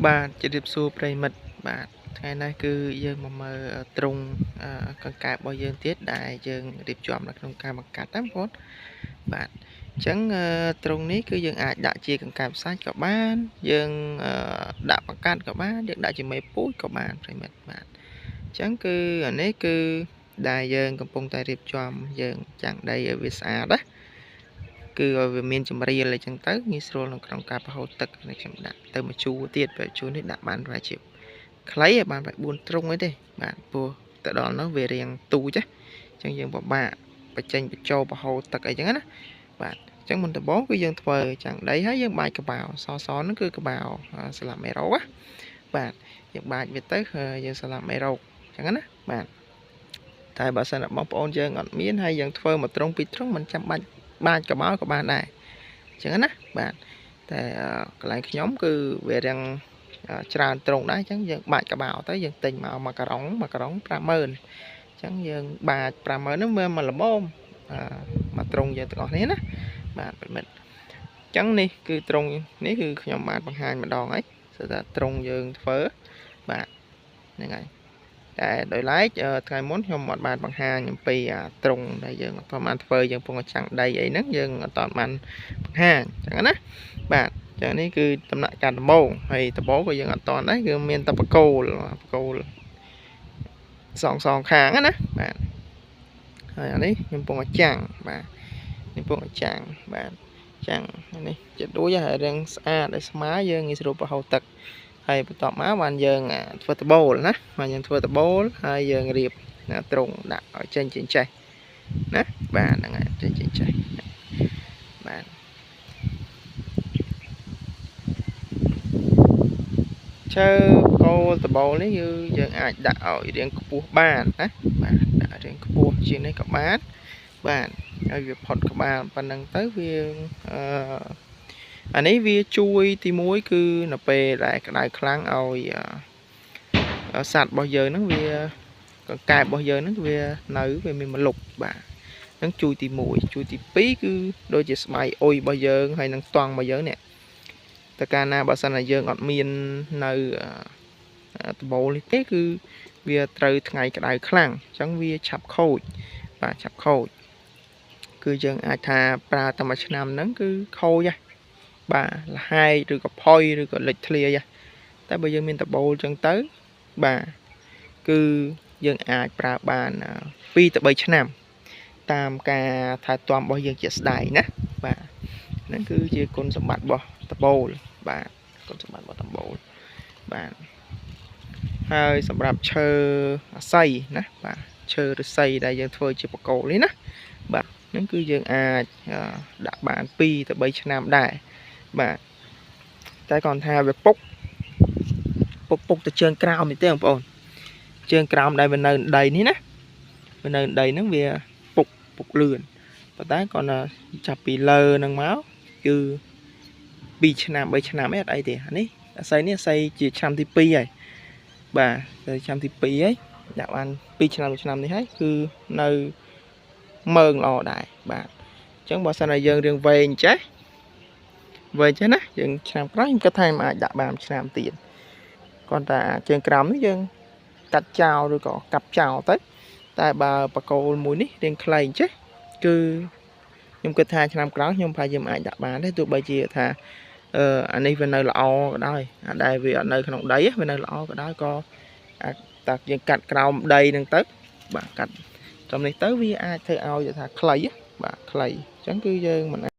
បាទជម្រាបសួរប្រិមិត្តបាទថ្ងៃនេះគឺយើងមកមើលទ្រុងកង្កែបរបស់យើងទៀតដែលយើងរៀបចំនៅក្នុងការបង្កាត់ណាបងប្អូនបាទអញ្ចឹងទ្រុងនេះគឺយើងអាចដាក់ជាកង្កែបសាច់ក៏បានយើងដាក់បង្កាត់ក៏បានយើងដាក់ជាមេពូជក៏បានប្រិមិត្តបាទអញ្ចឹងគឺអានេះគឺដែលយើងកំពុងតែរៀបចំយើងចាំងដីឲ្យវាស្អាតណាគឺឲ្យវាមានចម្រៀលអញ្ចឹងទៅងាយស្រួលនៅក្នុងការប្រហូតទឹកនេះខ្ញុំដាក់ទៅមួយជួរទៀតពេលជួរនេះដាក់បានប្រហែលជាខ្លីឲ្យបាន4ទ្រុងអីទេបាទព្រោះទៅដល់នោះវារៀងទូចអញ្ចឹងយើងពិបាកបញ្ចេញបញ្ចូលប្រហូតទឹកអីចឹងណាបាទអញ្ចឹងមុនដំបូងគឺយើងធ្វើចាំងដីហើយយើងបាចក្បាលសហ្នឹងគឺក្បាលស្លាបមេរោគណាបាទយើងបាចវាទៅយើងស្លាបមេរោគអញ្ចឹងណាបាទតែបើសិនបងប្អូនយើងអត់មានហើយយើងធ្វើមួយទ្រុងពីរទ្រុងមិនចាំបាច់បាចក្បាលក៏បានដែរអញ្ចឹងណាបាទតែកន្លែងខ្ញុំគឺវារៀងច្រើនទ្រុងដែរអញ្ចឹងយើងបាចក្បាលទៅយើងទិញមក1ការុង50000អញ្ចឹងយើងបាច50000នោះវាមកល្មមមកទ្រុងយើងទាំងអស់គ្នាណាបាទប្រិមិត្តអញ្ចឹងនេះគឺទ្រុងនេះគឺខ្ញុំបានបង្ហាញម្ដងហើយគឺថាទ្រុងយើងធ្វើបាទហ្នឹងហើយតែដោយឡែកថ្ងៃមុនខ្ញុំអត់បានបង្ហាញអំពីទ្រុងដែលយើងអត់បានធ្វើយើងពងចាំងដីអីហ្នឹងយើងអត់បានបង្ហាញអញ្ចឹងណាបាទចឹងនេះគឺដំណាក់កាលដំបូងហើយដំបូងក៏យើងអត់តន់ដែរគឺមានតែបកគោលសងខាងណាបាទហើយអានេះខ្ញុំពងចាំងបាទនេះពងចាំងបាទចាំងនេះចិត្តរួចហើយរាងស្អាតឲ្យស្មើយើងងាយស្រួលប្រហូតទឹកហើយបន្ទាប់មកបានយើងធ្វើតបូលណាបាទយើងធ្វើតបូលហើយយើងរៀបទ្រុងដាក់ឲ្យចេញចេះណាបាទហ្នឹងហើយចេញចេះបាទឈើគោលតបូលនេះគឺយើងអាចដាក់ឲ្យរាងខ្ពស់បានណាបាទដាក់រាងខ្ពស់ជាងនេះក៏បានបាទហើយវាផុតក្បាលប៉ុណ្ណឹងទៅវាអានេះវាជួយទី1គឺនៅពេលដែលក្តៅខ្លាំងឲ្យសត្វរបស់យើងហ្នឹងវាកង្កែបរបស់យើងហ្នឹងវាមានម្លប់បាទហ្នឹងជួយទី1ជួយទី2គឺដូចជាស្បៃអុយរបស់យើងហើយនឹងស្ទង់របស់យើងនេះតែកាលណាបើសិនតែយើងអត់មាននៅតបូលនេះទេគឺវាត្រូវថ្ងៃក្តៅខ្លាំងអញ្ចឹងវាឆាប់ខូចបាទឆាប់ខូចគឺយើងអាចថាប្រើតែមួយឆ្នាំហ្នឹងគឺខូចបាទលហាយឬក៏ផុយឬក៏លេចធ្លាយតែបើយើងមានតបូលអញ្ចឹងទៅបាទគឺយើងអាចប្រើបាន2 ទៅ 3 ឆ្នាំតាមការថែទាំរបស់យើងជាស្ដែងណាបាទហ្នឹងគឺជាគុណសម្បត្តិរបស់តបូលបាទគុណសម្បត្តិរបស់តបូលបាទហើយសម្រាប់ឈើអាស័យណាបាទឈើឫស្សីដែលយើងធ្វើជាបកគោនេះណាបាទហ្នឹងគឺយើងអាចដាក់បាន2 ទៅ 3 ឆ្នាំដែរបាទតែគាត់ថាវាពុកទៅជើងក្រោមនេះទេបងប្អូនជើងក្រោមដែលវានៅដីនេះណាវានៅដីហ្នឹងវាពុកលឿនប៉ុន្តែគាត់ចាប់ពីលើហ្នឹងមកគឺ2 ឆ្នាំ 3 ឆ្នាំអីអត់អីទេអានេះអាស័យនេះអាស័យជាឆ្នាំទី2ហើយបាទទៅឆ្នាំទី2ហើយដាក់បាន2 ឆ្នាំនេះហើយគឺនៅមើងល្អដែរបាទអញ្ចឹងបើសិនតែយើងរៀងវែងចេះណាយើងឆ្នាំក្រោយខ្ញុំគិតថាអាចដាក់បានឆ្នាំទៀតគាត់តែជើងក្រោមនេះយើងកាត់ចោលឬក៏កាប់ចោលទៅតែបើបកគោលមួយនេះរៀងខ្លីចេះគឺខ្ញុំគិតថាឆ្នាំក្រោយខ្ញុំប្រហែលជាអាចដាក់បានដែរទោះបីជាថាអានេះវានៅល្អក៏ដោយអាដែលវាអត់នៅក្នុងដីវានៅល្អក៏ដោយក៏អាចតែយើងកាត់ក្រោមដីហ្នឹងទៅបាទកាត់ត្រឹមនេះទៅវាអាចធ្វើឲ្យថាខ្លីបាទខ្លីអញ្ចឹងគឺយើងមិន